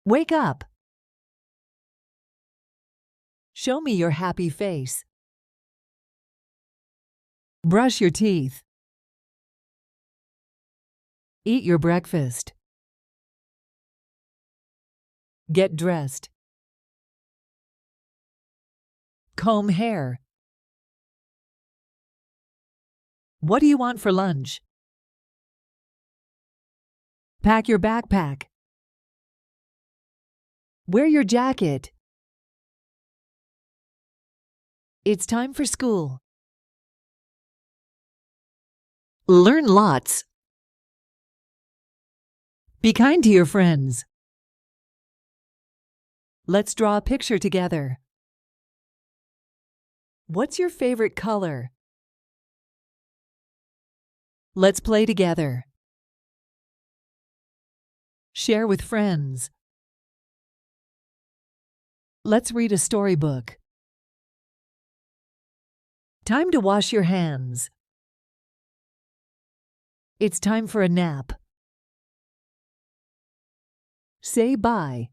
Wake up. Show me your happy face. Brush your teeth. Eat your breakfast. Get dressed. Comb hair. What do you want for lunch? Pack your backpack. Wear your jacket. It's time for school. Learn lots. Be kind to your friends. Let's draw a picture together. What's your favorite color? Let's play together. Share with friends. Let's read a storybook. Time to wash your hands. It's time for a nap. Say bye.